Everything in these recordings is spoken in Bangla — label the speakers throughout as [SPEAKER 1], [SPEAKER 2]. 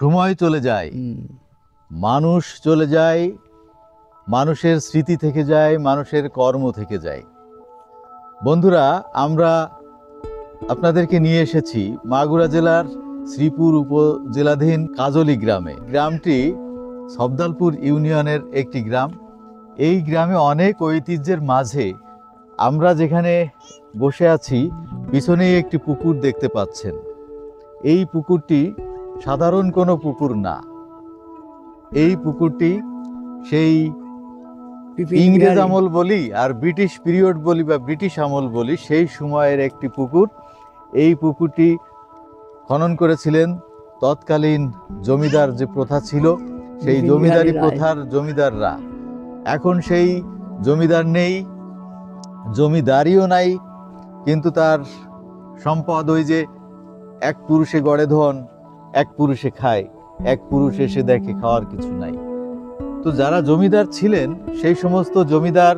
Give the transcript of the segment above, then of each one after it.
[SPEAKER 1] সময় চলে যায়, মানুষ চলে যায়, মানুষের স্মৃতি থেকে যায়, মানুষের কর্ম থেকে যায়। বন্ধুরা, আমরা আপনাদেরকে নিয়ে এসেছি মাগুরা জেলার শ্রীপুর উপজেলাধীন কাজলি গ্রামে। গ্রামটি সবদালপুর ইউনিয়নের একটি গ্রাম। এই গ্রামে অনেক ঐতিহ্যের মাঝে আমরা যেখানে বসে আছি, পিছনেই একটি পুকুর দেখতে পাচ্ছেন। এই পুকুরটি সাধারণ কোনো পুকুর না। এই পুকুরটি সেই ইংরেজ আমল বলি আর ব্রিটিশ পিরিয়ড বলি বা ব্রিটিশ আমল বলি, সেই সময়ের একটি পুকুর। এই পুকুরটি খনন করেছিলেন তৎকালীন জমিদার যে প্রথা ছিল, সেই জমিদারি প্রথার জমিদাররা। এখন সেই জমিদার নেই, জমিদারিও নাই, কিন্তু তার সম্পদ ওই যে এক পুরুষে গড়ে ধন, এক পুরুষে খায়, এক পুরুষ এসে দেখে খাওয়ার কিছু নাই। তো যারা জমিদার ছিলেন সেই সমস্ত জমিদার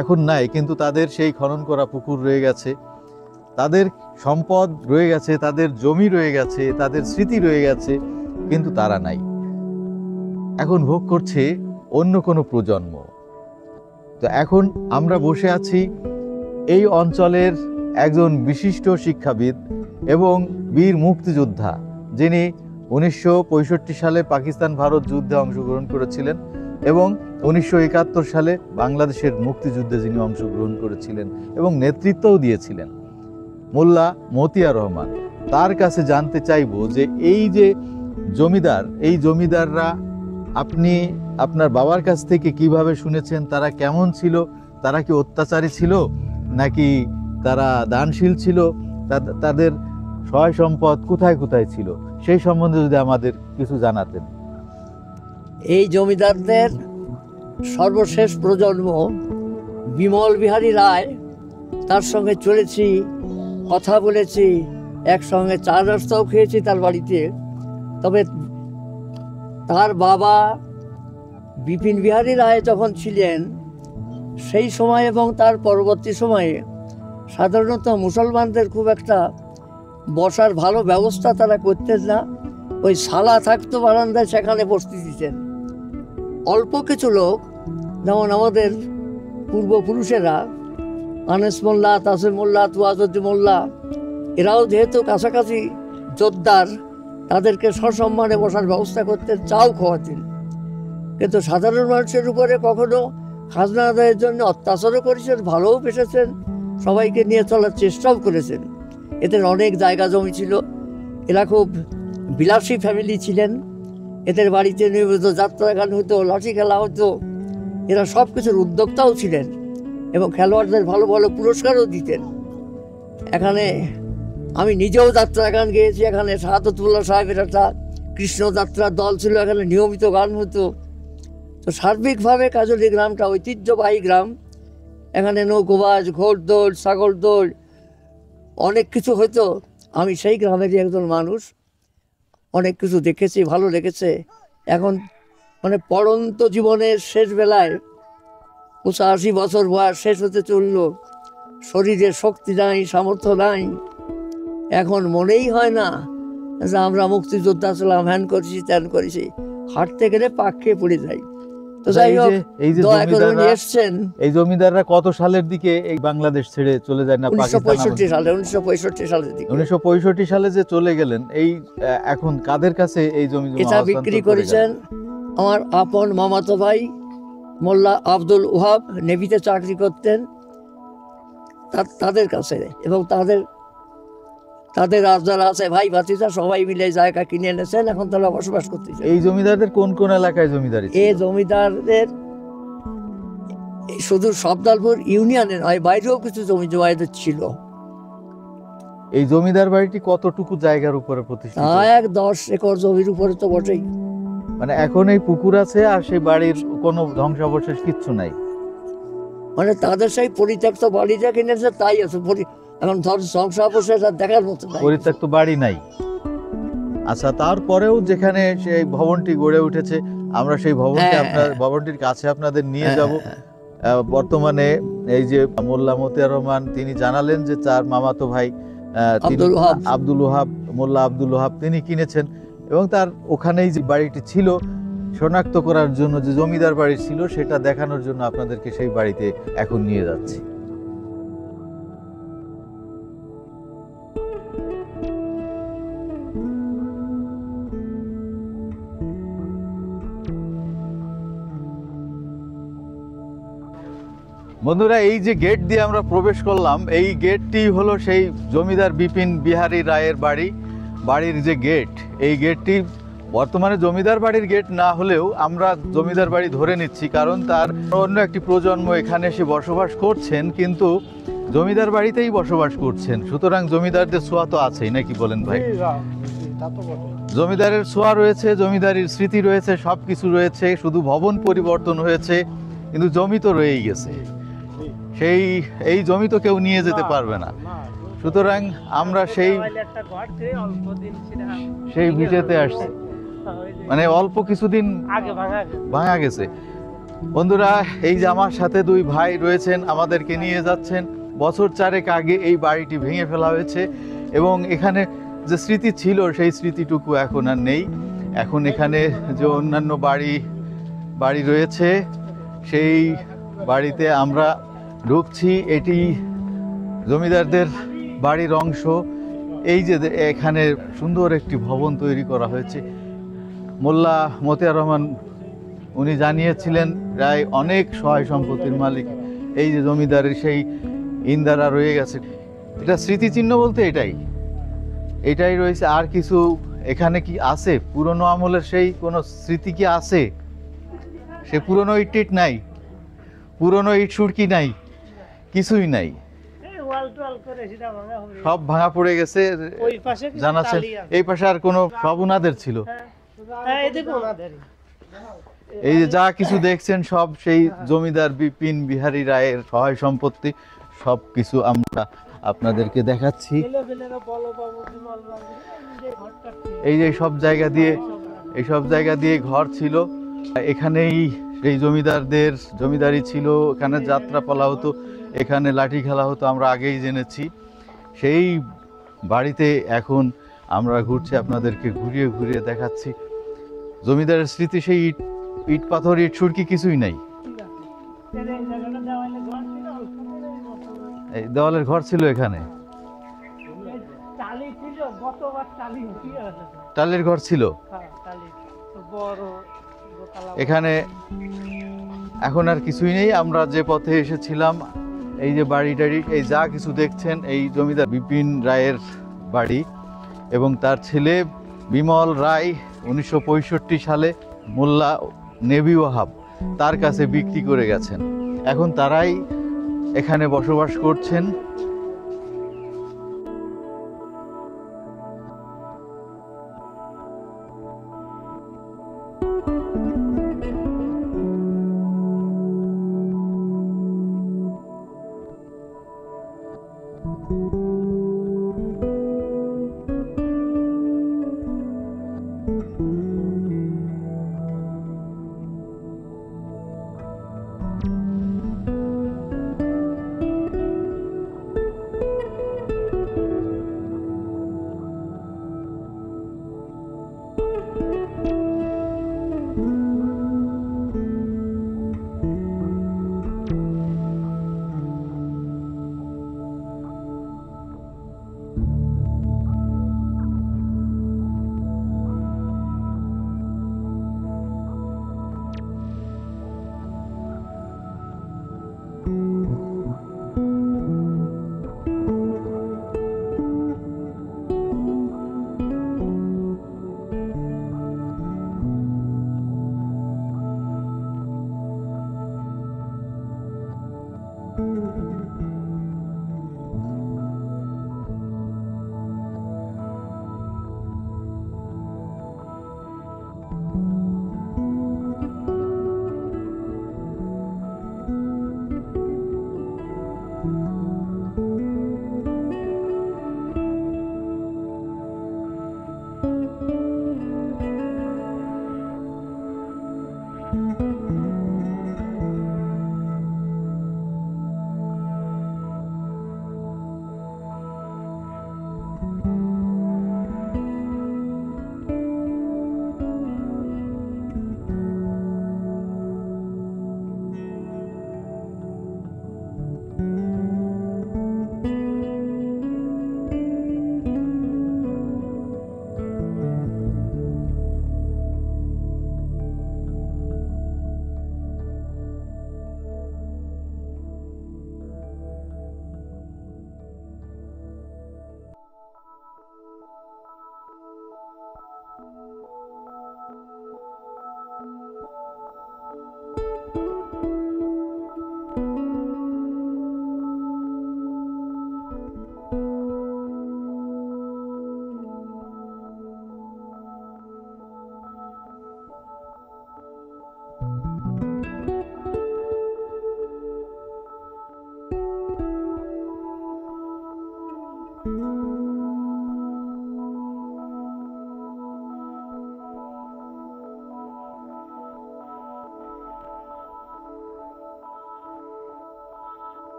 [SPEAKER 1] এখন নাই, কিন্তু তাদের সেই খনন করা পুকুর রয়ে গেছে, তাদের সম্পদ রয়ে গেছে, তাদের জমি রয়ে গেছে, তাদের স্মৃতি রয়ে গেছে, কিন্তু তারা নাই। এখন ভোগ করছে অন্য কোনো প্রজন্ম। তো এখন আমরা বসে আছি এই অঞ্চলের একজন বিশিষ্ট শিক্ষাবিদ এবং বীর মুক্তিযোদ্ধা, যিনি 1965 সালে পাকিস্তান ভারত যুদ্ধে অংশগ্রহণ করেছিলেন এবং 1971 সালে বাংলাদেশের মুক্তিযুদ্ধে যিনি অংশগ্রহণ করেছিলেন এবং নেতৃত্বও দিয়েছিলেন, মোল্লা মতিয়ার রহমান। তার কাছে জানতে চাইব যে এই যে জমিদার, এই জমিদাররা আপনি আপনার বাবার কাছ থেকে কিভাবে শুনেছেন? তারা কেমন ছিল? তারা কি অত্যাচারী ছিল নাকি তারা দানশীল ছিল? তাদের সহায় সম্পদ কোথায় কোথায় ছিল, সেই সম্বন্ধে যদি আমাদের কিছু জানাতেন।
[SPEAKER 2] এই জমিদারদের সর্বশেষ প্রজন্ম বিমল বিহারী রায়, তার সঙ্গে চলেছি, কথা বলেছি, একসঙ্গে চা নাস্তাও খেয়েছি তার বাড়িতে। তবে তার বাবা বিপিন বিহারী রায় যখন ছিলেন সেই সময় এবং তার পরবর্তী সময়ে সাধারণত মুসলমানদের খুব একটা বসার ভালো ব্যবস্থা তারা করতেন না। ওই শালা থাকতো বারান্দায়, সেখানে বসতে দিতেন। অল্প কিছু লোক, যেমন আমাদের পূর্বপুরুষেরা আনেস মোল্লা, তাসির মোল্লা, তুয়াজুদ্দিন মোল্লা, এরাও যেহেতু কাছাকাছি যোদ্ধার, তাদেরকে সসম্মানে বসার ব্যবস্থা করতেন, চাও খাওয়াতেন। কিন্তু সাধারণ মানুষের উপরে কখনো খাজনা আদায়ের জন্য অত্যাচারও করেছেন, ভালোও পেশেছেন, সবাইকে নিয়ে চলার চেষ্টাও করেছেন। এদের অনেক জায়গা জমি ছিল। এরা খুব বিলাসী ফ্যামিলি ছিলেন। এদের বাড়িতে নিয়মিত যাত্রা গান হতো, লাঠি খেলা হতো। এরা সব কিছুর উদ্যোক্তাও ছিলেন এবং খেলোয়াড়দের ভালো ভালো পুরস্কারও দিতেন। এখানে আমি নিজেও যাত্রা গান গেয়েছি। এখানে শাহাদতুল্লাহ সাহেবের একটা কৃষ্ণযাত্রার দল ছিল, এখানে নিয়মিত গান হতো। তো সার্বিকভাবে কাজলি গ্রামটা ঐতিহ্যবাহী গ্রাম। এখানে নৌকোবাজ, ঘোড়দৌড়, ছাগল দৌড়, অনেক কিছু হতো। আমি সেই গ্রামেরই একজন মানুষ, অনেক কিছু দেখেছি, ভালো লেগেছে। এখন মানে পড়ন্ত জীবনের শেষ বেলায় 85 বছর বয়স শেষ হতে চলল, শরীরে শক্তি নাই, সামর্থ্য নাই। এখন মনেই হয় না যে আমরা মুক্তিযোদ্ধা ছিলাম, হ্যান করেছি, ত্যান করেছি। হাঁটতে গেলে পাক খেয়ে পড়ে যাই। তো যাই হোক, দয়া করে উনি এসছেন।
[SPEAKER 1] এই জমিদাররা কত সালের দিকে এই বাংলাদেশ ছেড়ে চলে যায় না?
[SPEAKER 2] 1965 সালে, 1965 সালের দিকে।
[SPEAKER 1] 1965 সালে যে চলে গেলেন, এই এখন কাদের কাছে এই জমি
[SPEAKER 2] এটা বিক্রি করেছেন? আমার আপন মামাতো ভাই মোল্লা আব্দুল ওহাব, নেভিতে চাকরি করতেন, তাদের কাছে। এবং তাদের আর যারা আছে ভাই ভাতিজা, সবাই মিলে জায়গা কিনে এনেছেন, এখন তারা বসবাস করতেছে।
[SPEAKER 1] এই জমিদারদের কোন কোন এলাকায় জমিদারি?
[SPEAKER 2] এই জমিদারদের শুধু সবদালপুর ইউনিয়নে নয়, বাইরেও কিছু জমি জমায়েত ছিল।
[SPEAKER 1] এই জমিদার বাড়িটি কতটুকু জায়গার উপরে প্রতিষ্ঠিত?
[SPEAKER 2] 10 একর জমির উপরে তো বটেই।
[SPEAKER 1] মানে এখন এই পুকুর আছে আর সেই বাড়ির কোনো ধ্বংসাবশেষ কিচ্ছু নাই?
[SPEAKER 2] মানে তাদের সেই পরিত্যক্ত বাড়িটা কিনেছে, তাই আছে। এখন ধ্বংসাবশেষ আর দেখার মতো নাই,
[SPEAKER 1] পরিত্যক্ত বাড়ি নাই। আচ্ছা, তারপরেও যেখানে সেই ভবনটি গড়ে উঠেছে, আমরা সেই ভবনটির কাছে আপনাদের নিয়ে যাব। বর্তমানে এই যে মোল্লা মতিয়ার রহমান, তিনি জানালেন যে তার মামাতো ভাই আব্দুল ওহাব, মোল্লা আব্দুল ওহাব, তিনি কিনেছেন। এবং তার ওখানেই যে বাড়িটি ছিল শনাক্ত করার জন্য, যে জমিদার বাড়ি ছিল সেটা দেখানোর জন্য আপনাদেরকে সেই বাড়িতে এখন নিয়ে যাচ্ছি। বন্ধুরা, এই যে গেট দিয়ে আমরা প্রবেশ করলাম, এই গেটটি হলো সেই জমিদার বিপিন বিহারী রায়ের বাড়ির যে গেট। এই গেটটি বর্তমানে জমিদার বাড়ির গেট না হলেও আমরা জমিদার বাড়ি ধরে নিচ্ছি, কারণ তার অন্য একটি প্রজন্ম এখানে এসে বসবাস করছেন, কিন্তু জমিদার বাড়িতেই বসবাস করছেন। সুতরাং জমিদারদের ছোঁয়া তো আছেই, নাকি বলেন ভাই? জমিদারের ছোঁয়া রয়েছে, জমিদারির স্মৃতি রয়েছে, সব কিছু রয়েছে, শুধু ভবন পরিবর্তন হয়েছে, কিন্তু জমি তো রয়েই গেছে। এই জমি তো কেউ নিয়ে যেতে পারবে না। সুতরাং আমরা সেই ভিটেতে আসছি, মানে অল্প কিছুদিন ভাঙা গেছে। বন্ধুরা, এই যে আমার সাথে দুই ভাই রয়েছেন, আমাদেরকে নিয়ে যাচ্ছেন। বছর 4 আগে এই বাড়িটি ভেঙে ফেলা হয়েছে এবং এখানে যে স্মৃতি ছিল সেই স্মৃতিটুকু এখন আর নেই। এখন এখানে যে অন্যান্য বাড়ি রয়েছে সেই বাড়িতে আমরা ঢুকছি। এটি জমিদারদের বাড়ির অংশ। এই যে এখানে সুন্দর একটি ভবন তৈরি করা হয়েছে। মোল্লা মতিয়ার রহমান উনি জানিয়েছিলেন রায় অনেক সহায় সম্পত্তির মালিক। এই যে জমিদারের সেই ইন্দারা রয়ে গেছে, এটা স্মৃতিচিহ্ন বলতে এটাই রয়েছে। আর কিছু এখানে কি আছে পুরনো আমলের সেই কোনো স্মৃতি কি আছে? সে পুরনো ইট নাই, পুরনো ইট সুরকি নাই, কিছুই নাই, সব ভাঙা পড়ে গেছে। জানাচ্ছেন এই পাশে আর কোনো, সব উনাদের ছিল। এই যে যা কিছু দেখছেন সব সেই জমিদার বিপিন বিহারী রায়ের সহায় সম্পত্তি। সব কিছু আমরা আপনাদেরকে দেখাচ্ছি। এই যে সব জায়গা দিয়ে ঘর ছিল। এখানেই এই জমিদারদের জমিদারি ছিল, এখানে যাত্রা পালা হতো, এখানে লাঠি খেলা হতো, আমরা আগেই জেনেছি। সেই বাড়িতে এখন আমরা ঘুরছি, আপনাদেরকে ঘুরিয়ে ঘুরিয়ে দেখাচ্ছি। জমিদারের স্মৃতি, সেই ইট পাথর, ইট সুরকি কিছুই নাই। এই দেওয়ালের ঘর ছিল এখানে, টালির ঘর ছিল এখানে। এখন আর কিছুই নেই। আমরা যে পথে এসেছিলাম, এই যে বাড়ি এই যা কিছু দেখছেন, এই জমিদার বিপিন রায়ের বাড়ি এবং তার ছেলে বিমল রায় 1965 সালে মোল্লা নেবি ওয়াহাব তার কাছে বিক্রি করে গেছেন। এখন তারাই এখানে বসবাস করছেন।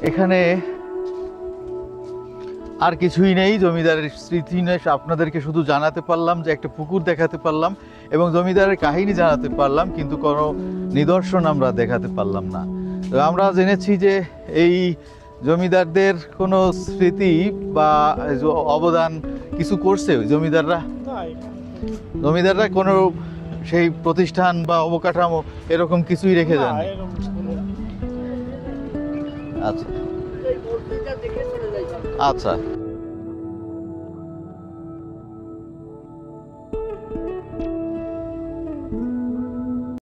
[SPEAKER 1] এখানে আর কিছুই নেই, জমিদারের স্মৃতি নেই, আপনাদেরকে শুধু জানাতে পারলাম যে একটা পুকুর দেখাতে পারলাম এবং জমিদারের কাহিনী জানাতে পারলাম, কিন্তু কোনো নিদর্শন আমরা দেখাতে পারলাম না। তো আমরা জেনেছি যে এই জমিদারদের কোনো স্মৃতি বা অবদান কিছু করছে ওই জমিদাররা, জমিদাররা কোনো সেই প্রতিষ্ঠান বা অবকাঠামো এরকম কিছুই রেখে যান? আচ্ছা
[SPEAKER 2] এই মসজিদটা দেখে চলে যাই।
[SPEAKER 1] আচ্ছা।